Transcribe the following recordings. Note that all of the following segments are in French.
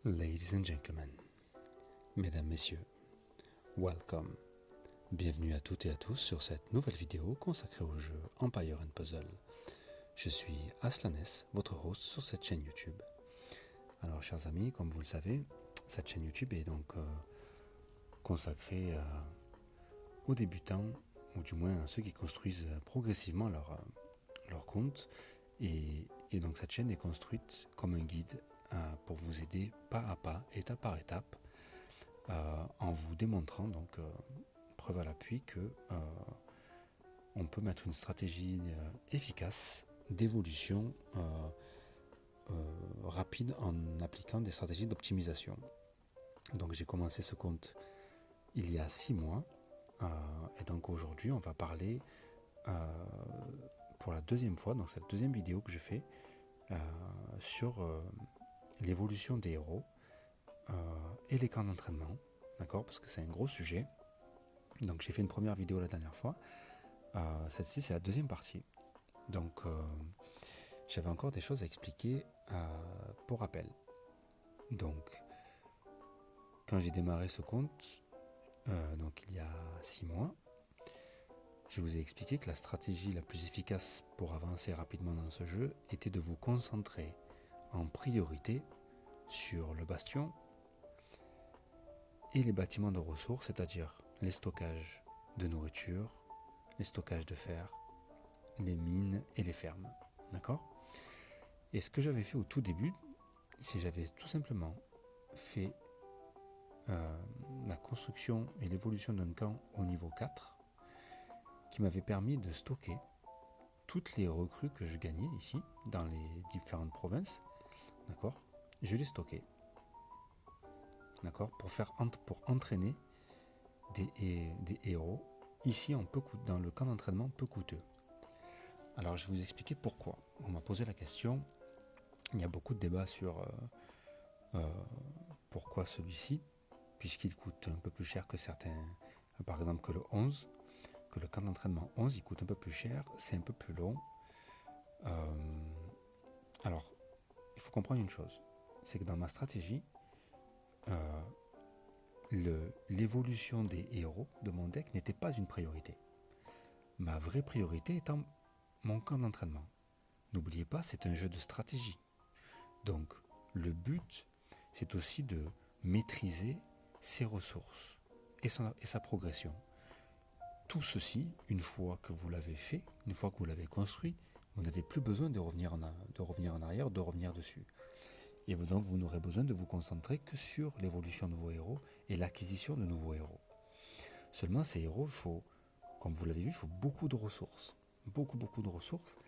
Ladies and gentlemen, mesdames, messieurs, welcome. Bienvenue à toutes et à tous sur cette nouvelle vidéo consacrée au jeu Empire & Puzzle. Je suis Aslanes, votre host sur cette chaîne YouTube. Alors chers amis, comme vous le savez, cette chaîne YouTube est donc consacrée aux débutants, ou du moins à ceux qui construisent progressivement leur compte. Et donc cette chaîne est construite comme un guide pour vous aider pas à pas, étape par étape, en vous démontrant donc preuve à l'appui que on peut mettre une stratégie efficace d'évolution rapide en appliquant des stratégies d'optimisation. Donc j'ai commencé ce compte il y a 6 mois et donc aujourd'hui on va parler pour la deuxième fois, donc cette deuxième vidéo que je fais sur l'évolution des héros et les camps d'entraînement, d'accord, parce que c'est un gros sujet. Donc j'ai fait une première vidéo la dernière fois, celle-ci c'est la deuxième partie, donc j'avais encore des choses à expliquer pour rappel. Donc quand j'ai démarré ce compte, donc il y a 6 mois, je vous ai expliqué que la stratégie la plus efficace pour avancer rapidement dans ce jeu était de vous concentrer en priorité sur le bastion et les bâtiments de ressources, c'est-à-dire les stockages de nourriture, les stockages de fer, les mines et les fermes. D'accord ? Et ce que j'avais fait au tout début, c'est j'avais tout simplement fait la construction et l'évolution d'un camp au niveau 4 qui m'avait permis de stocker toutes les recrues que je gagnais ici dans les différentes provinces. D'accord ? Je les stockais. D'accord ? Pour entraîner des héros ici dans le camp d'entraînement peu coûteux. Alors je vais vous expliquer pourquoi. On m'a posé la question. Il y a beaucoup de débats sur pourquoi celui-ci, puisqu'il coûte un peu plus cher que certains, par exemple que le 11, que le camp d'entraînement 11, il coûte un peu plus cher, c'est un peu plus long. Alors, il faut comprendre une chose, c'est que dans ma stratégie, l'évolution des héros de mon deck n'était pas une priorité. Ma vraie priorité étant mon camp d'entraînement. N'oubliez pas, c'est un jeu de stratégie. Donc, le but, c'est aussi de maîtriser ses ressources et sa progression. Tout ceci, une fois que vous l'avez fait, une fois que vous l'avez construit, vous n'avez plus besoin de revenir en arrière, de revenir dessus. Et donc, vous n'aurez besoin de vous concentrer que sur l'évolution de vos héros et l'acquisition de nouveaux héros. Seulement, ces héros, comme vous l'avez vu, il faut beaucoup de ressources. Beaucoup de ressources.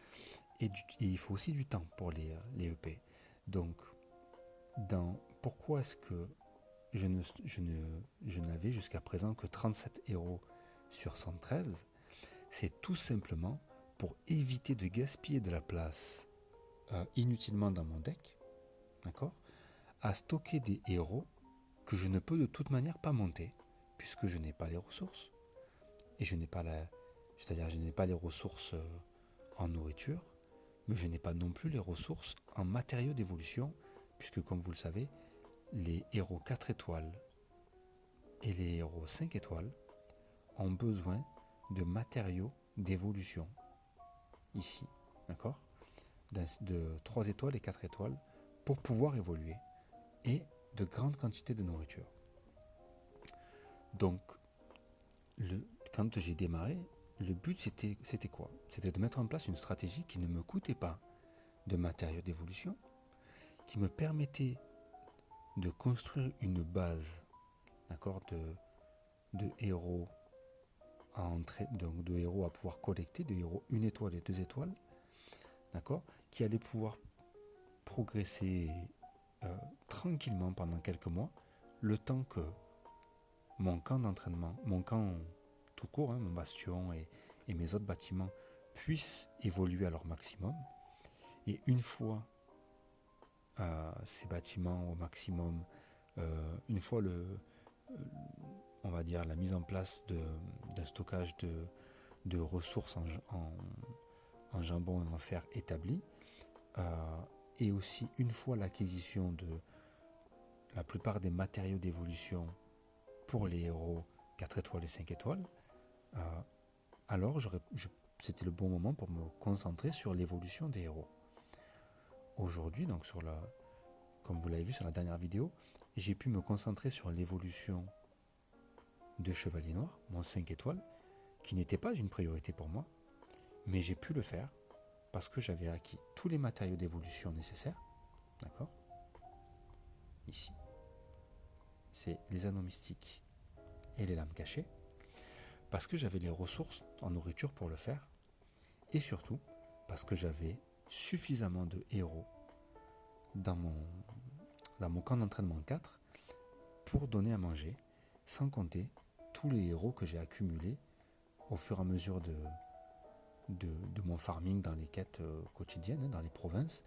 Et il faut aussi du temps pour les EP. Donc, pourquoi est-ce que je n'avais jusqu'à présent que 37 héros sur 113 ? C'est tout simplement pour éviter de gaspiller de la place inutilement dans mon deck, d'accord, à stocker des héros que je ne peux de toute manière pas monter, puisque je n'ai pas les ressources, et je n'ai pas les ressources en nourriture, mais je n'ai pas non plus les ressources en matériaux d'évolution, puisque comme vous le savez, les héros 4 étoiles et les héros 5 étoiles ont besoin de matériaux d'évolution, ici, d'accord, de 3 étoiles et 4 étoiles, pour pouvoir évoluer, et de grandes quantités de nourriture. Donc, quand j'ai démarré, le but c'était quoi ? C'était de mettre en place une stratégie qui ne me coûtait pas de matériaux d'évolution, qui me permettait de construire une base, d'accord, de héros donc de héros à pouvoir collecter, de héros 1 étoile et 2 étoiles, d'accord, qui allaient pouvoir progresser tranquillement pendant quelques mois, le temps que mon camp d'entraînement, mon camp tout court, mon bastion et mes autres bâtiments puissent évoluer à leur maximum. Et une fois ces bâtiments au maximum, une fois on va dire la mise en place d'un stockage de ressources en jambon et en fer établi, et aussi une fois l'acquisition de la plupart des matériaux d'évolution pour les héros 4 étoiles et 5 étoiles, alors c'était le bon moment pour me concentrer sur l'évolution des héros. Aujourd'hui, donc comme vous l'avez vu sur la dernière vidéo, j'ai pu me concentrer sur l'évolution de Chevalier Noir, mon 5 étoiles, qui n'était pas une priorité pour moi, mais j'ai pu le faire parce que j'avais acquis tous les matériaux d'évolution nécessaires, d'accord ? Ici, c'est les anneaux mystiques et les lames cachées, parce que j'avais les ressources en nourriture pour le faire, et surtout parce que j'avais suffisamment de héros dans mon camp d'entraînement 4 pour donner à manger, sans compter tous les héros que j'ai accumulés au fur et à mesure de mon farming dans les quêtes quotidiennes, dans les provinces,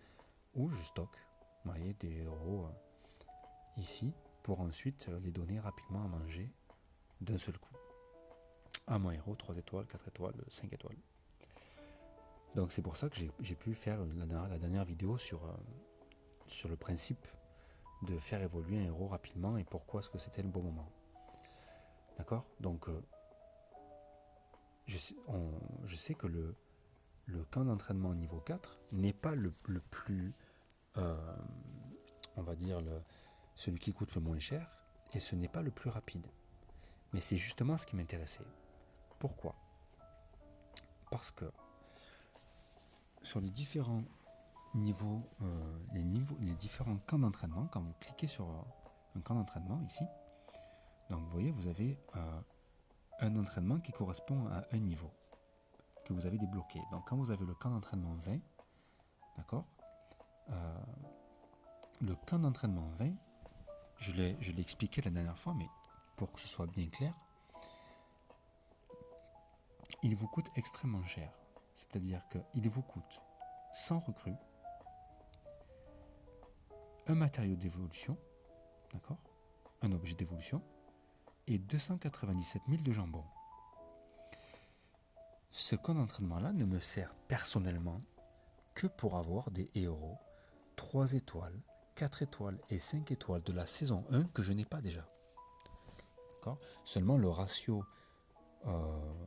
où je stocke des héros ici pour ensuite les donner rapidement à manger d'un seul coup. À mon héros, 3 étoiles, 4 étoiles, 5 étoiles. Donc c'est pour ça que j'ai pu faire la dernière vidéo sur le principe de faire évoluer un héros rapidement et pourquoi est-ce que c'était le bon moment. D'accord ? Donc je sais que le camp d'entraînement niveau 4 n'est pas le plus, on va dire, celui qui coûte le moins cher, et ce n'est pas le plus rapide. Mais c'est justement ce qui m'intéressait. Pourquoi ? Parce que sur les différents niveaux, les différents camps d'entraînement, quand vous cliquez sur un camp d'entraînement ici, donc vous voyez, vous avez un entraînement qui correspond à un niveau que vous avez débloqué. Donc quand vous avez le camp d'entraînement 20, d'accord, le camp d'entraînement 20, je l'ai expliqué la dernière fois, mais pour que ce soit bien clair, il vous coûte extrêmement cher. C'est-à-dire qu'il vous coûte 100 recrues, un matériau d'évolution, d'accord, un objet d'évolution, et 297 000 de jambon. Ce camp d'entraînement-là ne me sert personnellement que pour avoir des héros 3 étoiles, 4 étoiles et 5 étoiles de la saison 1 que je n'ai pas déjà. D'accord ? Seulement le ratio,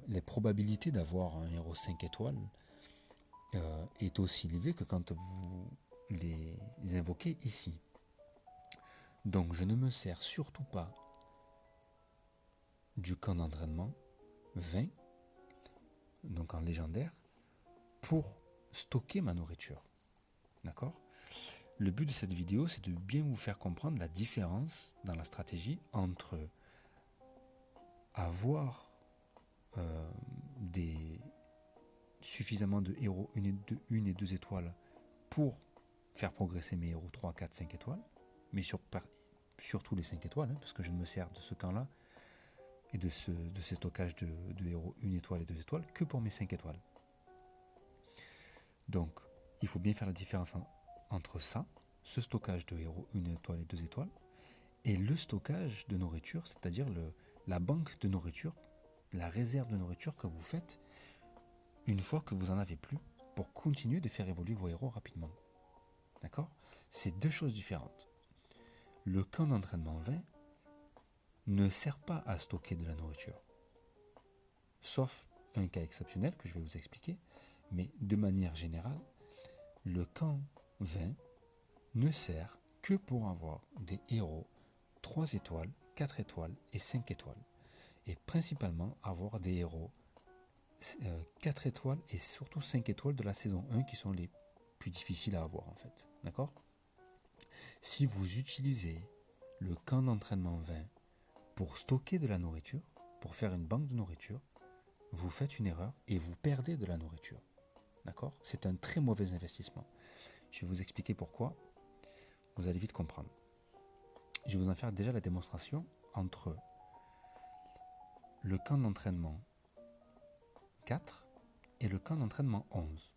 les probabilités d'avoir un héros 5 étoiles est aussi élevé que quand vous les invoquez ici. Donc je ne me sers surtout pas du camp d'entraînement 20, donc en légendaire, pour stocker ma nourriture. D'accord ? Le but de cette vidéo, c'est de bien vous faire comprendre la différence dans la stratégie entre avoir suffisamment de héros 1 et 2 étoiles pour faire progresser mes héros 3, 4, 5 étoiles, mais surtout les 5 étoiles, parce que je ne me sers de ce camp-là et de ces stockages de héros 1 étoile et 2 étoiles que pour mes 5 étoiles. Donc, il faut bien faire la différence entre ça, ce stockage de héros 1 étoile et 2 étoiles, et le stockage de nourriture, c'est-à-dire la banque de nourriture, la réserve de nourriture que vous faites une fois que vous en avez plus pour continuer de faire évoluer vos héros rapidement. D'accord ? C'est deux choses différentes. Le camp d'entraînement 20 ne sert pas à stocker de la nourriture. Sauf un cas exceptionnel que je vais vous expliquer, mais de manière générale, le camp 20 ne sert que pour avoir des héros 3 étoiles, 4 étoiles et 5 étoiles. Et principalement avoir des héros 4 étoiles et surtout 5 étoiles de la saison 1 qui sont les plus difficiles à avoir en fait. D'accord ? Si vous utilisez le camp d'entraînement 20 pour stocker de la nourriture, pour faire une banque de nourriture, vous faites une erreur et vous perdez de la nourriture. D'accord ? C'est un très mauvais investissement. Je vais vous expliquer pourquoi. Vous allez vite comprendre. Je vais vous en faire déjà la démonstration entre le camp d'entraînement 4 et le camp d'entraînement 11.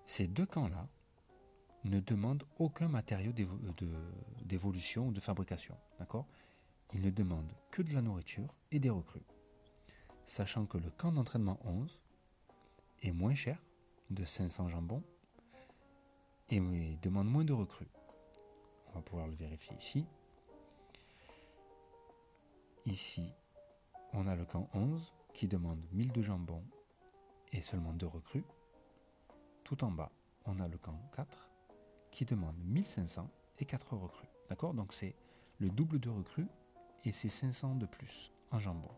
Ces deux camps-là ne demandent aucun matériau d'évolution ou de fabrication. D'accord ? Ils ne demandent que de la nourriture et des recrues. Sachant que le camp d'entraînement 11 est moins cher, de 500 jambons, et demande moins de recrues. On va pouvoir le vérifier ici. Ici, on a le camp 11 qui demande 1000 de jambon et seulement 2 recrues. Tout en bas, on a le camp 4 qui demande 1500 et 4 recrues. D'accord? Donc c'est le double de recrues et c'est 500 de plus en jambon.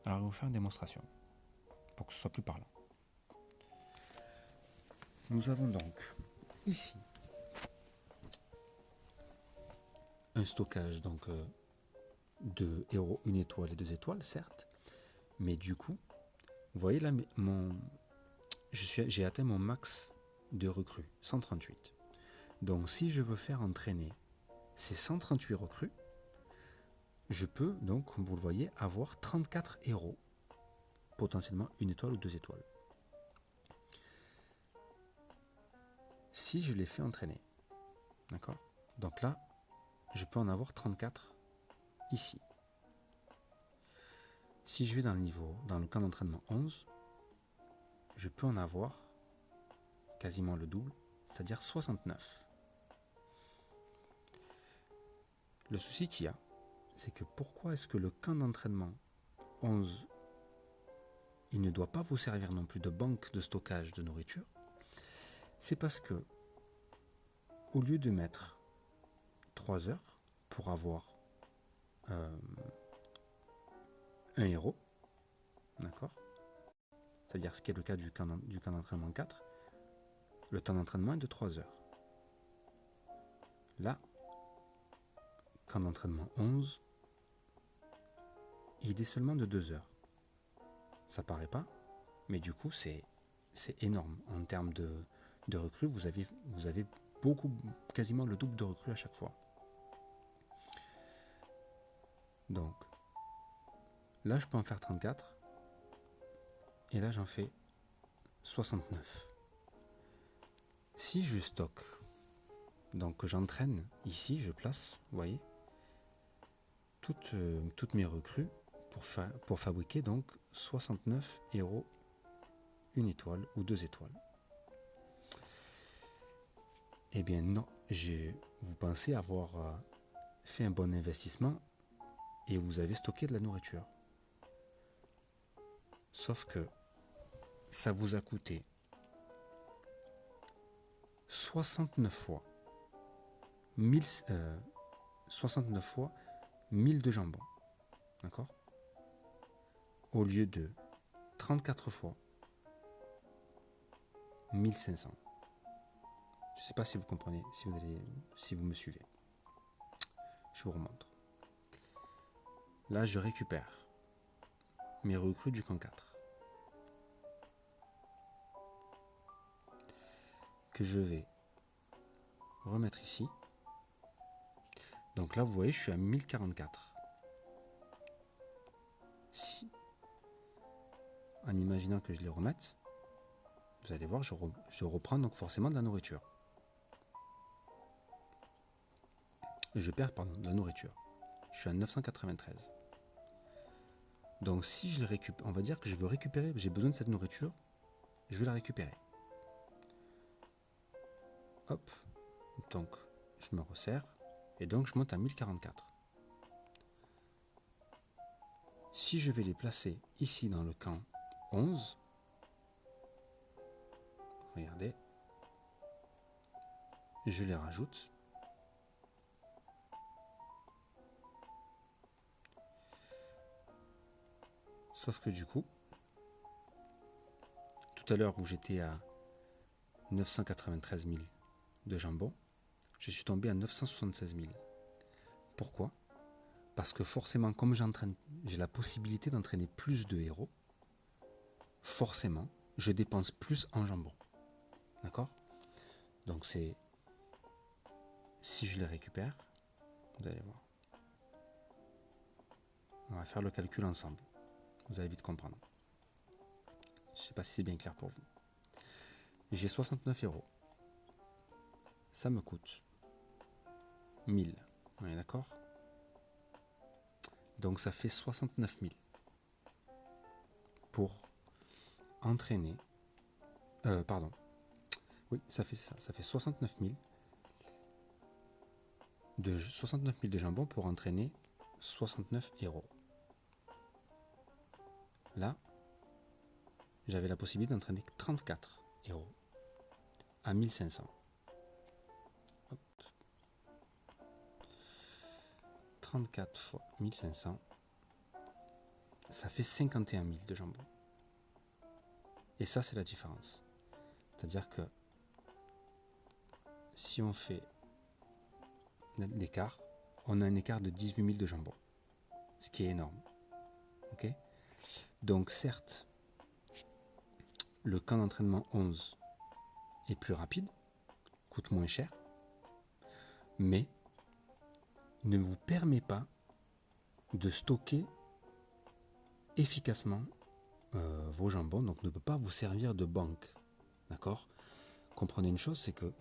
Alors je vais vous faire une démonstration pour que ce soit plus parlant. Nous avons donc ici un stockage donc de héros 1 étoile et 2 étoiles, certes, mais du coup, vous voyez là, j'ai atteint mon max de recrues, 138. Donc si je veux faire entraîner ces 138 recrues, je peux donc, comme vous le voyez, avoir 34 héros, potentiellement 1 étoile ou 2 étoiles. Si je les fais entraîner, d'accord? Donc là, je peux en avoir 34 ici. Si je vais dans le camp d'entraînement 11, je peux en avoir quasiment le double, c'est-à-dire 69. Le souci qu'il y a, c'est que pourquoi est-ce que le camp d'entraînement 11, il ne doit pas vous servir non plus de banque de stockage de nourriture? C'est parce que, au lieu de mettre 3 heures pour avoir un héros, d'accord? C'est-à-dire ce qui est le cas du camp d'entraînement 4, le temps d'entraînement est de 3 heures. Là, camp d'entraînement 11, il est seulement de 2 heures. Ça paraît pas, mais du coup c'est énorme. En termes de recrues, vous avez quasiment le double de recrues à chaque fois. Donc, là je peux en faire 34, et là j'en fais 69. Si je stocke, donc j'entraîne ici, je place, vous voyez, toutes mes recrues pour fabriquer donc 69 héros 1 étoile ou 2 étoiles. Eh bien non, vous pensez avoir fait un bon investissement et vous avez stocké de la nourriture. Sauf que ça vous a coûté 69 fois 1000 de jambon, d'accord? Au lieu de 34 fois 1500. Je ne sais pas si vous comprenez, si vous me suivez. Je vous remontre. Là, je récupère mes recrues du camp 4. Que je vais remettre ici. Donc là, vous voyez, je suis à 1044. Si, en imaginant que je les remette, vous allez voir, je reprends donc forcément de la nourriture. Je perds, de la nourriture. Je suis à 993. Donc si je les récupère, on va dire que je veux récupérer, j'ai besoin de cette nourriture, je vais la récupérer. Hop, donc je me resserre, et donc je monte à 1044. Si je vais les placer ici dans le camp 11, regardez, je les rajoute. Sauf que du coup, tout à l'heure où j'étais à 993 000 de jambon, je suis tombé à 976 000. Pourquoi? Parce que forcément, comme j'ai la possibilité d'entraîner plus de héros, forcément, je dépense plus en jambon. D'accord? Donc c'est... Si je les récupère, vous allez voir. On va faire le calcul ensemble. Vous allez vite comprendre. Je ne sais pas si c'est bien clair pour vous. J'ai 69 euros. Ça me coûte 1000. On est d'accord? Donc ça fait 69 000 pour entraîner. Pardon. Oui, ça fait ça. Ça fait 69 000 de 69 000 de jambon pour entraîner 69 héros. Là, j'avais la possibilité d'entraîner 34 héros à 1500. Hop. 34 fois 1500, ça fait 51 000 de jambon. Et ça, c'est la différence. C'est-à-dire que si on fait l'écart, on a un écart de 18 000 de jambon, ce qui est énorme. Ok ? Donc certes, le camp d'entraînement 11 est plus rapide, coûte moins cher, mais ne vous permet pas de stocker efficacement vos jambons, donc ne peut pas vous servir de banque. D'accord ? Comprenez une chose, c'est que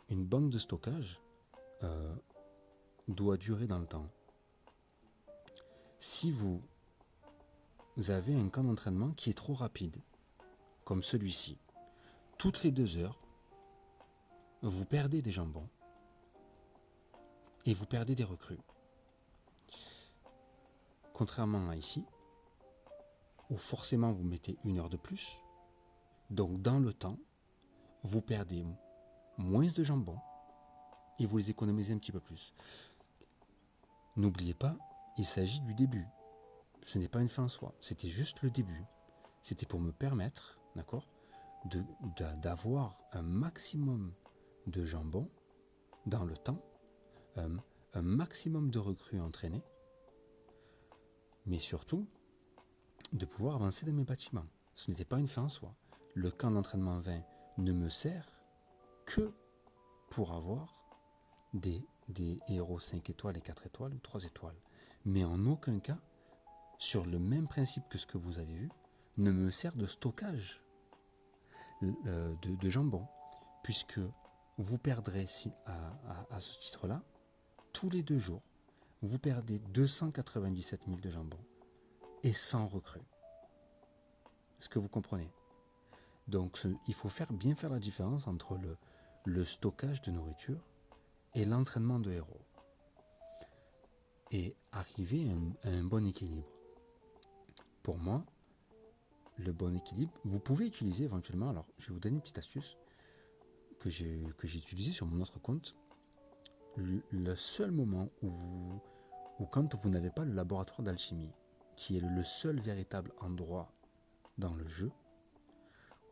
une banque de stockage doit durer dans le temps. Si vous avez un camp d'entraînement qui est trop rapide, comme celui-ci, toutes les 2 heures, vous perdez des jambons et vous perdez des recrues. Contrairement à ici, où forcément vous mettez 1 heure de plus, donc dans le temps, vous perdez moins de jambons et vous les économisez un petit peu plus. N'oubliez pas, il s'agit du début. Ce n'est pas une fin en soi, c'était juste le début. C'était pour me permettre, d'accord, d'avoir un maximum de jambons dans le temps, un maximum de recrues entraînées, mais surtout de pouvoir avancer dans mes bâtiments. Ce n'était pas une fin en soi. Le camp d'entraînement 20 ne me sert que pour avoir des héros 5 étoiles et 4 étoiles ou 3 étoiles. Mais en aucun cas, sur le même principe que ce que vous avez vu, ne me sert de stockage de jambon, puisque vous perdrez à ce titre-là, tous les 2 jours, vous perdez 297 000 de jambon et 100 recrues. Est-ce que vous comprenez ? Donc il faut bien faire la différence entre le stockage de nourriture et l'entraînement de héros. Et arriver à un bon équilibre. Pour moi, le bon équilibre, vous pouvez utiliser éventuellement, alors je vais vous donner une petite astuce que j'ai utilisée sur mon autre compte. Le seul moment où quand vous n'avez pas le laboratoire d'alchimie, qui est le seul véritable endroit dans le jeu,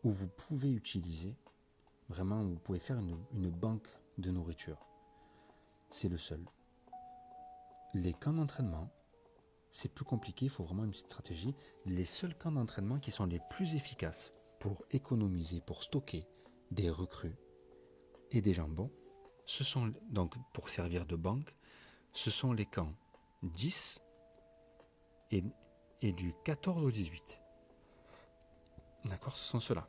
où vous pouvez utiliser, vraiment, vous pouvez faire une banque de nourriture. C'est le seul. Les camps d'entraînement, c'est plus compliqué, il faut vraiment une petite stratégie. Les seuls camps d'entraînement qui sont les plus efficaces pour économiser, pour stocker des recrues et des jambons, ce sont donc pour servir de banque, ce sont les camps 10 et du 14 au 18. D'accord, ce sont ceux-là.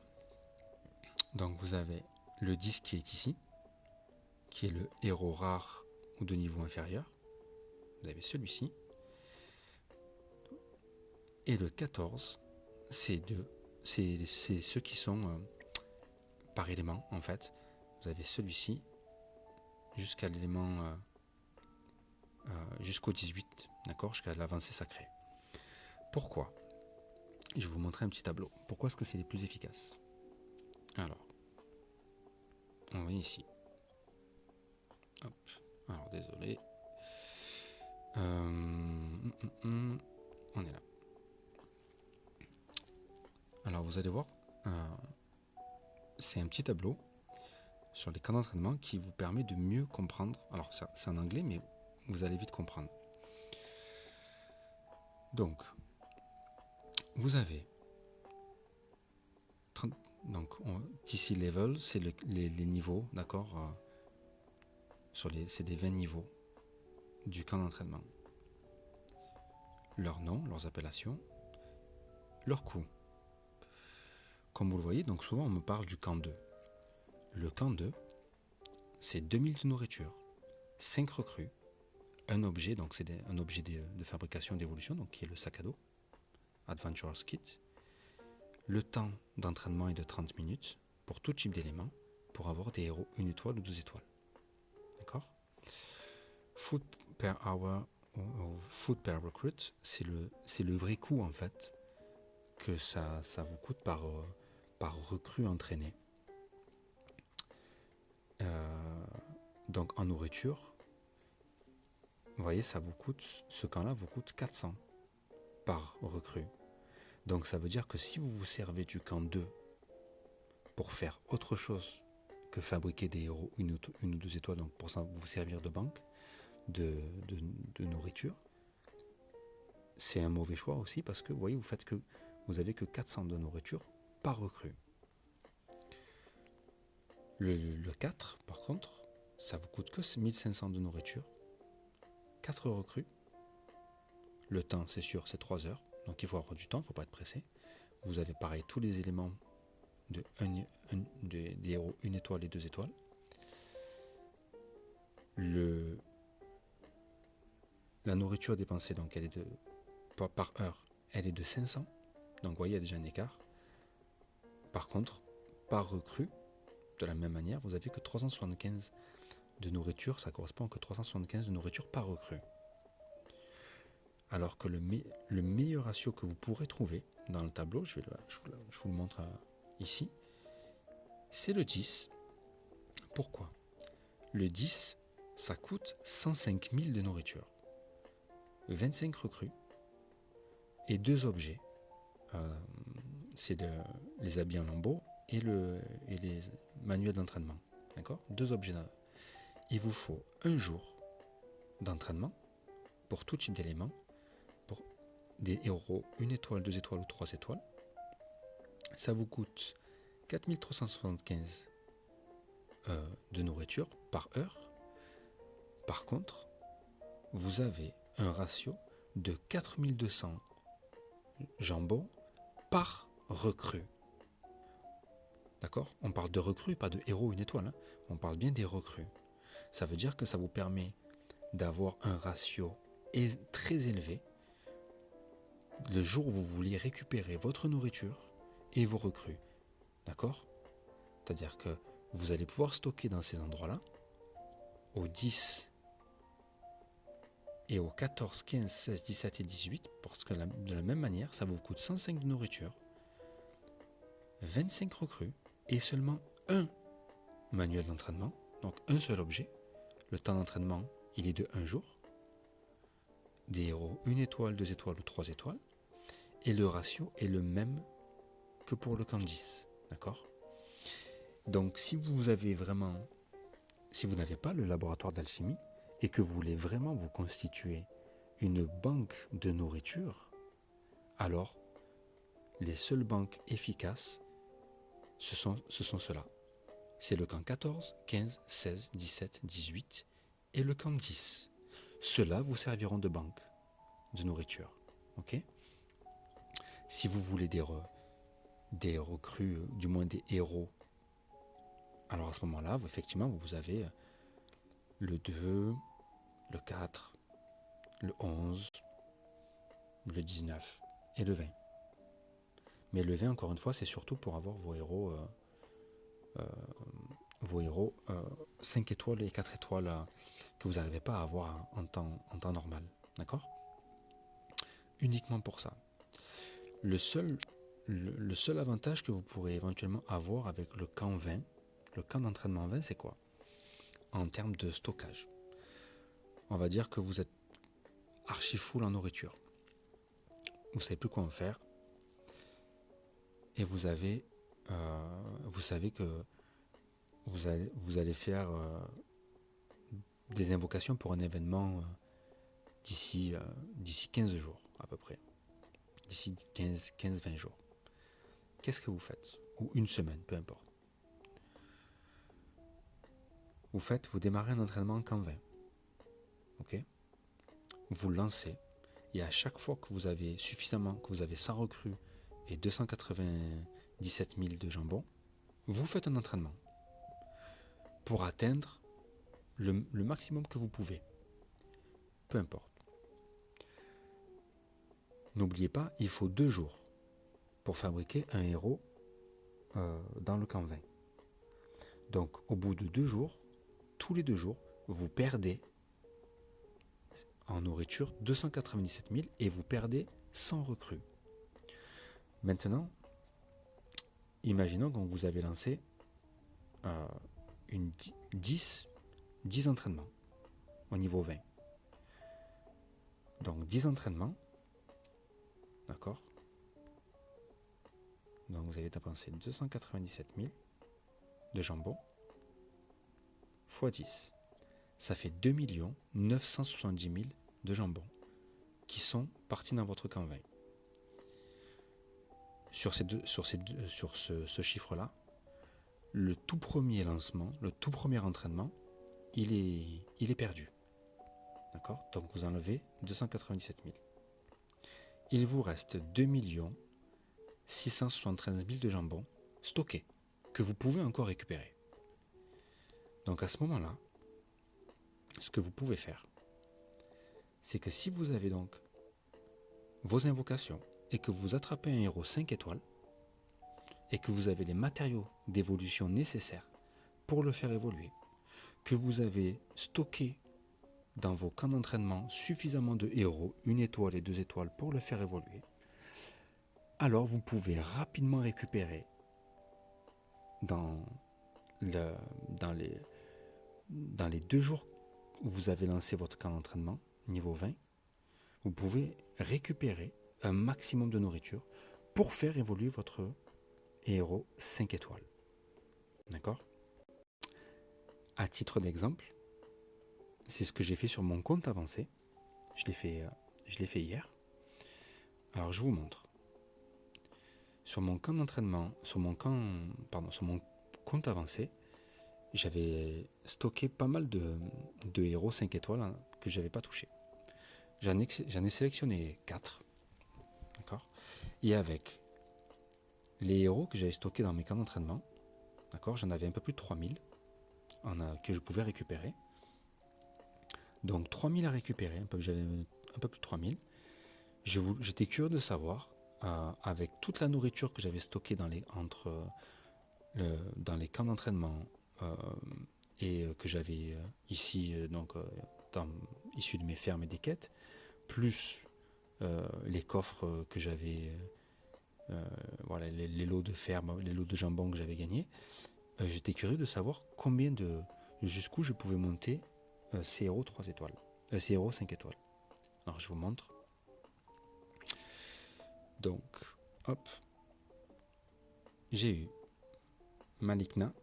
Donc vous avez le 10 qui est ici, qui est le héros rare ou de niveau inférieur. Vous avez celui-ci. Et le 14, c'est ceux qui sont par élément en fait. Vous avez celui-ci jusqu'à l'élément jusqu'au 18, d'accord, jusqu'à l'avancée sacrée. Pourquoi ? Je vais vous montrer un petit tableau. Pourquoi est-ce que c'est les plus efficaces ? Alors, on va ici. Hop. Alors désolé. On est là. Alors vous allez voir, c'est un petit tableau sur les camps d'entraînement qui vous permet de mieux comprendre. Alors c'est en anglais, mais vous allez vite comprendre. Donc, vous avez TC level, c'est les niveaux, d'accord, c'est des 20 niveaux du camp d'entraînement. Leurs noms, leurs appellations, leurs coûts. Comme vous le voyez, donc souvent on me parle du camp 2. Le camp 2, c'est 2000 de nourriture, 5 recrues, un objet, donc c'est un objet de fabrication d'évolution, donc qui est le sac à dos, Adventurer's Kit. Le temps d'entraînement est de 30 minutes pour tout type d'éléments, pour avoir des héros 1 étoile ou 2 étoiles. D'accord ? food per hour ou food per recruit, c'est le vrai coût en fait que ça vous coûte par recrue entraînée. Donc en nourriture, vous voyez, ça vous coûte, ce camp-là vous coûte 400 par recrue. Donc ça veut dire que si vous vous servez du camp 2 pour faire autre chose que fabriquer des héros une ou deux étoiles, donc pour ça vous servir de banque de nourriture, c'est un mauvais choix aussi parce que vous voyez, vous avez que 400 de nourriture par recrue. Le 4, par contre, ça vous coûte que 1500 de nourriture, 4 recrues. Le temps, c'est sûr, c'est 3 heures, donc il faut avoir du temps, il ne faut pas être pressé. Vous avez pareil tous les éléments des héros 1 étoile et 2 étoiles. La nourriture dépensée, donc elle est par heure, elle est de 500. Donc vous voyez, il y a déjà un écart. Par contre, par recrue, de la même manière, vous n'avez que 375 de nourriture, ça correspond que 375 de nourriture par recrue. Alors que le meilleur ratio que vous pourrez trouver dans le tableau, je vous le montre ici, c'est le 10. Pourquoi ? Le 10, ça coûte 105 000 de nourriture, 25 recrues et 2 objets. C'est les habits en lambeaux et les manuels d'entraînement. D'accord ? 2 objets. Il vous faut un jour d'entraînement pour tout type d'éléments, pour des héros 1 étoile, 2 étoiles ou 3 étoiles. Ça vous coûte 4375 de nourriture par heure. Par contre, vous avez un ratio de 4200 jambons par recrue. D'accord ? On parle de recrues, pas de héros 1 étoile. Hein. On parle bien des recrues. Ça veut dire que ça vous permet d'avoir un ratio très élevé le jour où vous voulez récupérer votre nourriture et vos recrues. D'accord ? C'est-à-dire que vous allez pouvoir stocker dans ces endroits-là au 10 et au 14, 15, 16, 17 et 18, parce que de la même manière, ça vous coûte 105 de nourriture, 25 recrues et seulement un manuel d'entraînement, donc un seul objet. Le temps d'entraînement, il est de 1 jour. Des héros 1 étoile, 2 étoiles ou 3 étoiles. Et le ratio est le même que pour le camp 10. D'accord ? Donc si vous n'avez pas le laboratoire d'alchimie et que vous voulez vraiment vous constituer une banque de nourriture, alors les seules banques efficaces, ce sont ceux-là. C'est le camp 14, 15, 16, 17, 18 et le camp 10. Ceux-là vous serviront de banque de nourriture. Ok ? Si vous voulez des recrues, du moins des héros, alors à ce moment-là, effectivement, vous avez le 2, le 4, le 11, le 19 et le 20. Mais le 20, encore une fois, c'est surtout pour avoir vos héros 5 étoiles et 4 étoiles que vous n'arrivez pas à avoir en temps normal. D'accord ? Uniquement pour ça. Le seul avantage que vous pourrez éventuellement avoir avec le camp 20, le camp d'entraînement 20, c'est quoi ? En termes de stockage. On va dire que vous êtes archi full en nourriture. Vous ne savez plus quoi en faire. Et vous savez que vous allez faire des invocations pour un événement d'ici 15 jours à peu près. D'ici 15-20 jours. Qu'est-ce que vous faites ? Ou une semaine, peu importe. Vous démarrez un entraînement en camp 20. Ok ? Vous le lancez. Et à chaque fois que vous avez 100 recrues et 297 000 de jambon, vous faites un entraînement pour atteindre le maximum que vous pouvez. Peu importe. N'oubliez pas, il faut 2 jours pour fabriquer un héros dans le camp 20. Donc au bout de 2 jours, tous les 2 jours, vous perdez en nourriture 297 000 et vous perdez 100 recrues. Maintenant, imaginons que vous avez lancé 10 entraînements au niveau 20. Donc 10 entraînements, d'accord? Donc vous allez dépenser 297 000 de jambon x 10. Ça fait 2 970 000 de jambon qui sont partis dans votre camp 20. Sur ce chiffre-là, le tout premier lancement, le tout premier entraînement, il est perdu. D'accord? Donc vous enlevez 297 000. Il vous reste 2 673 000 de jambon stocké que vous pouvez encore récupérer. Donc à ce moment-là, ce que vous pouvez faire, c'est que si vous avez donc vos invocations et que vous attrapez un héros 5 étoiles et que vous avez les matériaux d'évolution nécessaires pour le faire évoluer, que vous avez stocké dans vos camps d'entraînement suffisamment de héros, 1 étoile et 2 étoiles pour le faire évoluer, alors vous pouvez rapidement récupérer dans les 2 jours où vous avez lancé votre camp d'entraînement, niveau 20, vous pouvez récupérer un maximum de nourriture pour faire évoluer votre héros 5 étoiles. D'accord? À titre d'exemple, c'est ce que j'ai fait sur mon compte avancé. Je l'ai fait hier. Alors je vous montre. Sur mon camp d'entraînement, sur mon compte avancé, j'avais stocké pas mal de héros 5 étoiles que je n'avais pas touché. J'en ai sélectionné 4. D'accord? Et avec les héros que j'avais stockés dans mes camps d'entraînement, d'accord, j'en avais un peu plus de 3000 que je pouvais récupérer. Donc 3000 à récupérer, j'avais un peu plus de 3000. J'étais curieux de savoir, avec toute la nourriture que j'avais stockée dans les camps d'entraînement et que j'avais ici, issus de mes fermes et des quêtes, plus les coffres que j'avais, les lots de ferme, les lots de jambon que j'avais gagnés, j'étais curieux de savoir jusqu'où je pouvais monter ces héros 3 étoiles, ces héros 5 étoiles. Alors je vous montre. Donc, hop, j'ai eu Malikna,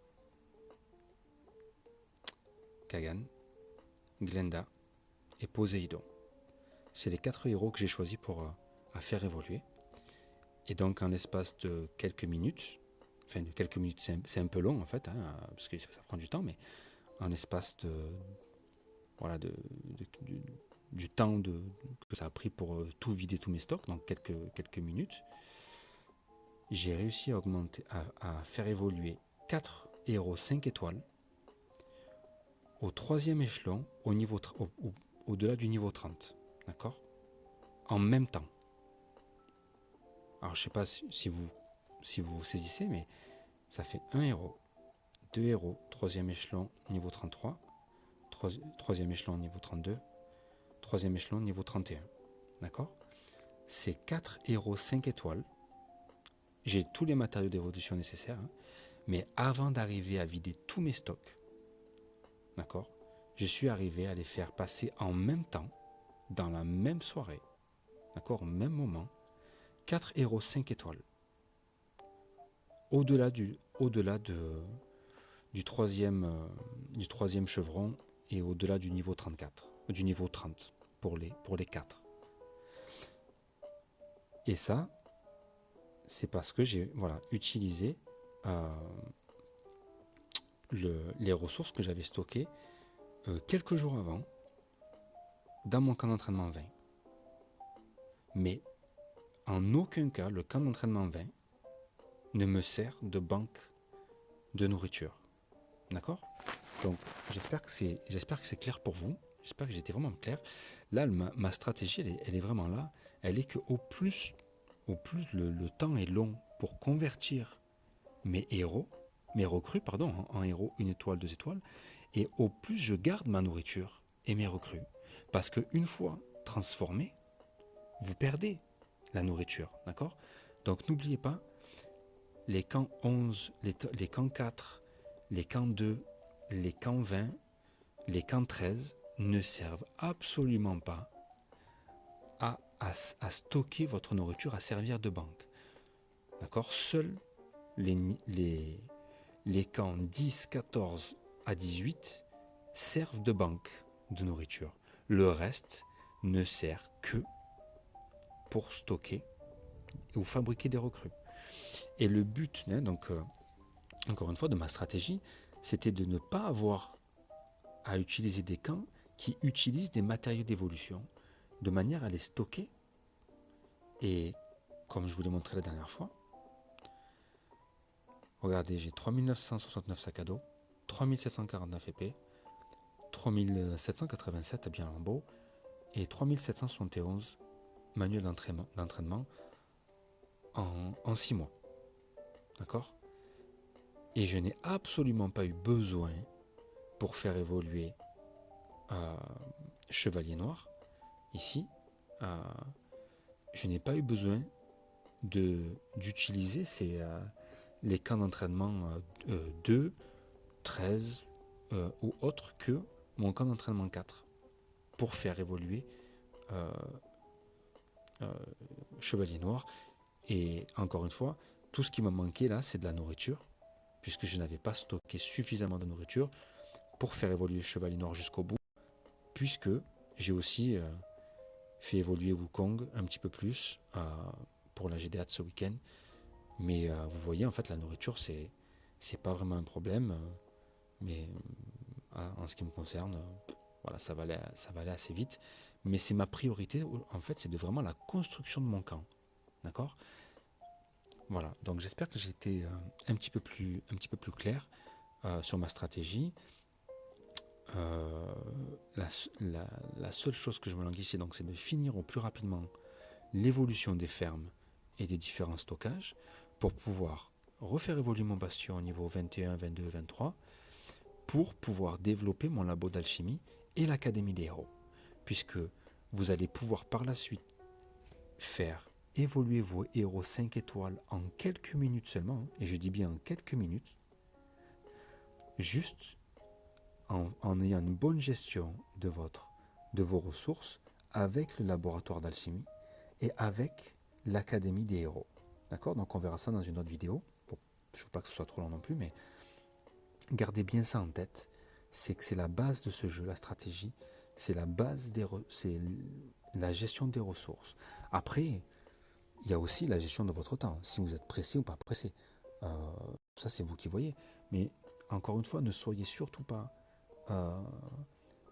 Kagan, Glenda et Poséidon. C'est les 4 héros que j'ai choisis pour à faire évoluer. Et donc en l'espace de quelques minutes, c'est un peu long en fait, parce que ça prend du temps, mais en l'espace du temps que ça a pris pour tout vider tous mes stocks, donc quelques minutes, j'ai réussi à faire évoluer 4 héros 5 étoiles au 3e échelon, au-delà du niveau 30, d'accord? En même temps. Alors je ne sais pas si vous saisissez, mais ça fait 1 héros, 2 héros, 3e échelon, niveau 33, 3e échelon, niveau 32, 3e échelon, niveau 31. D'accord? C'est 4 héros 5 étoiles. J'ai tous les matériaux d'évolution nécessaires, mais avant d'arriver à vider tous mes stocks, d'accord, je suis arrivé à les faire passer en même temps, dans la même soirée, d'accord, au même moment, 4 héros 5 étoiles. Au-delà du 3e chevron et au-delà du niveau 34, du niveau 30 pour les 4. Et ça, c'est parce que j'ai utilisé les ressources que j'avais stockées quelques jours avant dans mon camp d'entraînement 20. Mais en aucun cas, le camp d'entraînement 20 ne me sert de banque de nourriture. D'accord? Donc, j'espère que c'est clair pour vous. J'espère que j'étais vraiment clair. Là, ma stratégie, elle est vraiment là. Elle est qu'au plus le temps est long pour convertir mes recrues, en héros 1 étoile, 2 étoiles, et au plus je garde ma nourriture et mes recrues, Parce qu'une fois transformé, vous perdez la nourriture, d'accord? Donc n'oubliez pas, les camps 11, les camps 4, les camps 2, les camps 20, les camps 13 ne servent absolument pas à stocker votre nourriture, à servir de banque. D'accord? Seuls les camps 10, 14 à 18 servent de banque de nourriture. Le reste ne sert que pour stocker ou fabriquer des recrues. Et le but, donc, encore une fois, de ma stratégie, c'était de ne pas avoir à utiliser des camps qui utilisent des matériaux d'évolution de manière à les stocker. Et comme je vous l'ai montré la dernière fois, regardez, j'ai 3969 sacs à dos, 3749 épées, 3787 habits en lambeaux et 3771 manuels d'entraînement en 6 mois. D'accord? Et je n'ai absolument pas eu besoin, pour faire évoluer Chevalier Noir, ici, je n'ai pas eu besoin d'utiliser les camps d'entraînement 2, 13 ou autres que mon camp d'entraînement 4 pour faire évoluer Chevalier Noir. Et encore une fois, tout ce qui m'a manqué là, c'est de la nourriture, puisque je n'avais pas stocké suffisamment de nourriture pour faire évoluer Chevalier Noir jusqu'au bout, puisque j'ai aussi fait évoluer Wukong un petit peu plus pour la GDA de ce week-end. Mais vous voyez, en fait, la nourriture, c'est pas vraiment un problème. Mais en ce qui me concerne, voilà, ça va aller assez vite. Mais c'est ma priorité, en fait, c'est vraiment la construction de mon camp. D'accord? Voilà, donc j'espère que j'ai été un petit peu plus clair sur ma stratégie. La seule chose que je me languis, donc, c'est de finir au plus rapidement l'évolution des fermes et des différents stockages pour pouvoir refaire évoluer mon bastion au niveau 21, 22, 23 pour pouvoir développer mon labo d'alchimie et l'académie des héros, puisque vous allez pouvoir par la suite faire évoluer vos héros 5 étoiles en quelques minutes seulement, et je dis bien en quelques minutes, juste en ayant une bonne gestion de vos ressources avec le laboratoire d'alchimie et avec l'académie des héros. D'accord? Donc on verra ça dans une autre vidéo. Bon, je ne veux pas que ce soit trop long non plus, mais gardez bien ça en tête. C'est que c'est la base de ce jeu, la stratégie. C'est la base c'est la gestion des ressources. Après, il y a aussi la gestion de votre temps. Si vous êtes pressé ou pas pressé. Ça, c'est vous qui voyez. Mais encore une fois, ne soyez surtout pas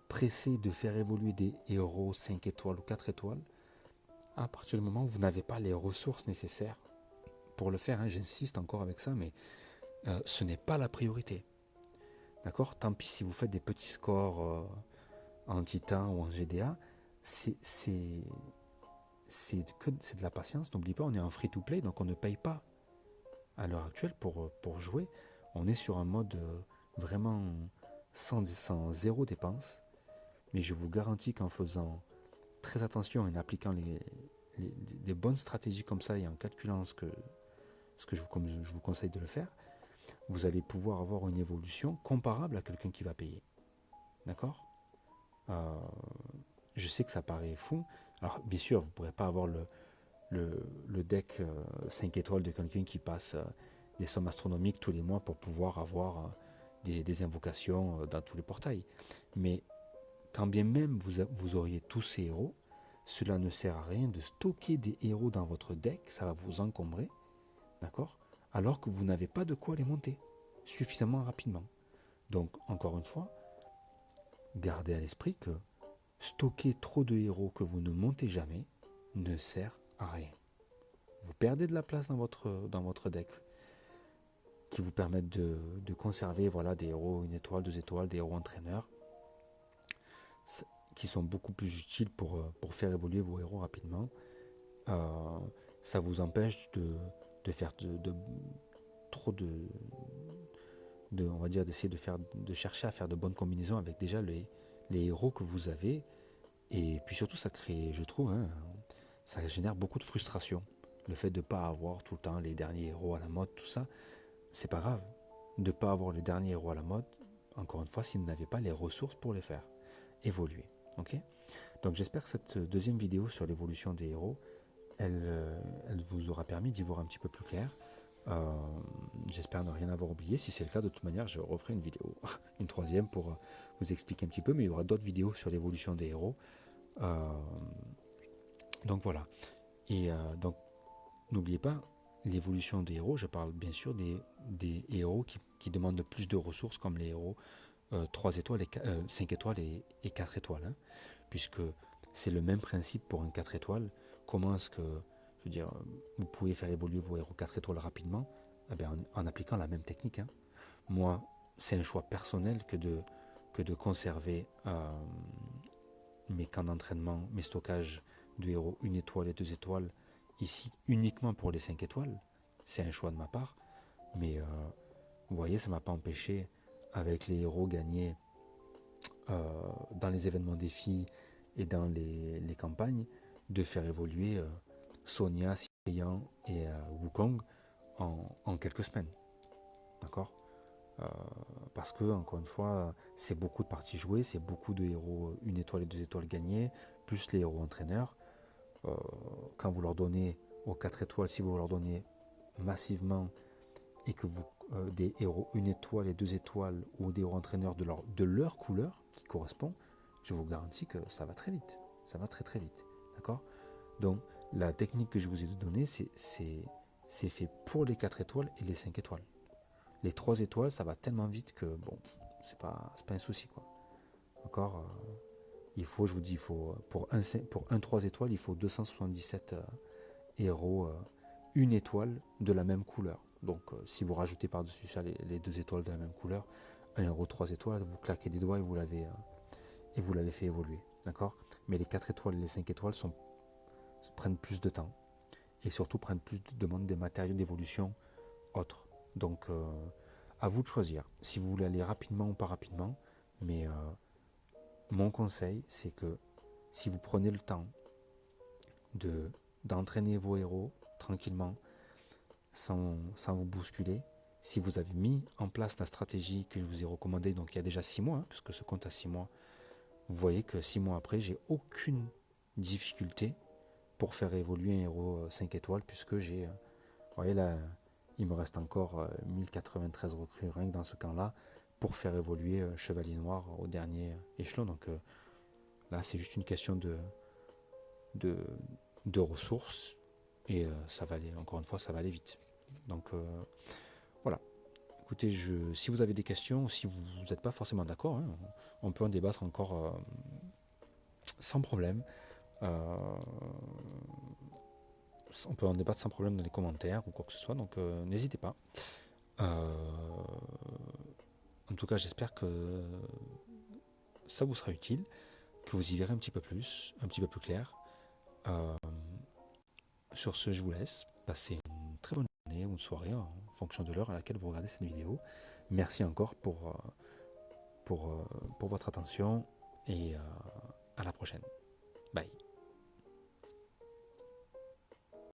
pressé de faire évoluer des héros 5 étoiles ou 4 étoiles à partir du moment où vous n'avez pas les ressources nécessaires pour le faire. J'insiste encore avec ça, mais ce n'est pas la priorité. D'accord? Tant pis si vous faites des petits scores en titan ou en GDA, c'est de la patience. N'oubliez pas, on est en free-to-play, donc on ne paye pas à l'heure actuelle pour jouer. On est sur un mode vraiment sans zéro dépense. Mais je vous garantis qu'en faisant très attention et en appliquant des bonnes stratégies comme ça et en calculant comme je vous conseille de le faire, vous allez pouvoir avoir une évolution comparable à quelqu'un qui va payer. D'accord? Je sais que ça paraît fou. Alors bien sûr, vous ne pourrez pas avoir le deck 5 étoiles de quelqu'un qui passe des sommes astronomiques tous les mois pour pouvoir avoir des invocations dans tous les portails. Mais quand bien même vous auriez tous ces héros, cela ne sert à rien de stocker des héros dans votre deck, ça va vous encombrer, d'accord? Alors que vous n'avez pas de quoi les monter suffisamment rapidement. Donc, encore une fois, gardez à l'esprit que stocker trop de héros que vous ne montez jamais ne sert à rien. Vous perdez de la place dans votre deck qui vous permettent de conserver des héros 1 étoile, 2 étoiles, des héros entraîneurs qui sont beaucoup plus utiles pour faire évoluer vos héros rapidement. Ça vous empêche de faire on va dire d'essayer de chercher à faire de bonnes combinaisons avec déjà les héros que vous avez Et puis surtout, ça crée, je trouve, hein, ça génère beaucoup de frustration. Le fait de ne pas avoir tout le temps les derniers héros à la mode, tout ça, c'est pas grave. De ne pas avoir les derniers héros à la mode, encore une fois, si vous n'avez pas les ressources pour les faire évoluer. Ok. Donc j'espère que cette deuxième vidéo sur l'évolution des héros, elle vous aura permis d'y voir un petit peu plus clair. J'espère ne rien avoir oublié. Si c'est le cas, de toute manière, je referai une vidéo, une troisième, pour vous expliquer un petit peu, mais il y aura d'autres vidéos sur l'évolution des héros. Donc voilà. Et donc, n'oubliez pas, l'évolution des héros, je parle bien sûr des héros qui demandent plus de ressources, comme les héros 3 étoiles, 5 étoiles et 4 étoiles. Hein, puisque c'est le même principe pour un 4 étoiles. Comment est-ce que, je veux dire, vous pouvez faire évoluer vos héros 4 étoiles rapidement? Eh bien, en appliquant la même technique. Hein. Moi, c'est un choix personnel que de conserver mes camps d'entraînement, mes stockages de héros 1 étoile et 2 étoiles ici uniquement pour les 5 étoiles. C'est un choix de ma part. Mais vous voyez, ça ne m'a pas empêché, avec les héros gagnés dans les événements défis et dans les campagnes, de faire évoluer Sonia, Cyrian et Wukong en quelques semaines. D'accord. Parce que, encore une fois, c'est beaucoup de parties jouées, c'est beaucoup de héros 1 étoile et 2 étoiles gagnés, plus les héros entraîneurs. Quand vous leur donnez aux 4 étoiles, si vous leur donnez massivement, et que vous des héros 1 étoile et 2 étoiles, ou des héros entraîneurs de leur couleur qui correspond, je vous garantis que ça va très vite. Ça va très très vite. D'accord. Donc la technique que je vous ai donnée, c'est fait pour les 4 étoiles et les 5 étoiles. Les 3 étoiles, ça va tellement vite que bon, c'est pas un souci, quoi. D'accord. Il faut, je vous dis, il faut pour un 3 étoiles, il faut 277 héros 1 étoile de la même couleur. Donc si vous rajoutez par-dessus ça les 2 étoiles de la même couleur, un héros 3 étoiles, vous claquez des doigts et vous l'avez fait évoluer. D'accord. Mais les 4 étoiles et les 5 étoiles prennent plus de temps. Et surtout prennent plus de demandes des matériaux d'évolution autres. Donc à vous de choisir. Si vous voulez aller rapidement ou pas rapidement. Mais mon conseil, c'est que si vous prenez le temps d'entraîner vos héros tranquillement, sans vous bousculer, si vous avez mis en place la stratégie que je vous ai recommandée, donc il y a déjà 6 mois, hein, puisque ce compte à 6 mois, vous voyez que 6 mois après, j'ai aucune difficulté pour faire évoluer un héros 5 étoiles, puisque j'ai, vous voyez là, il me reste encore 1093 recrues rien que dans ce camp-là, pour faire évoluer Chevalier Noir au dernier échelon. Donc là, c'est juste une question de ressources, et ça va aller, encore une fois, ça va aller vite. Donc voilà. Écoutez, si vous avez des questions, si vous n'êtes pas forcément d'accord, hein, on peut en débattre encore sans problème. On peut en débattre sans problème dans les commentaires ou quoi que ce soit, donc n'hésitez pas. En tout cas, j'espère que ça vous sera utile, que vous y verrez un petit peu plus clair. Sur ce, je vous laisse. Passez une très bonne journée ou une soirée en fonction de l'heure à laquelle vous regardez cette vidéo. Merci encore pour votre attention, et à la prochaine. Bye.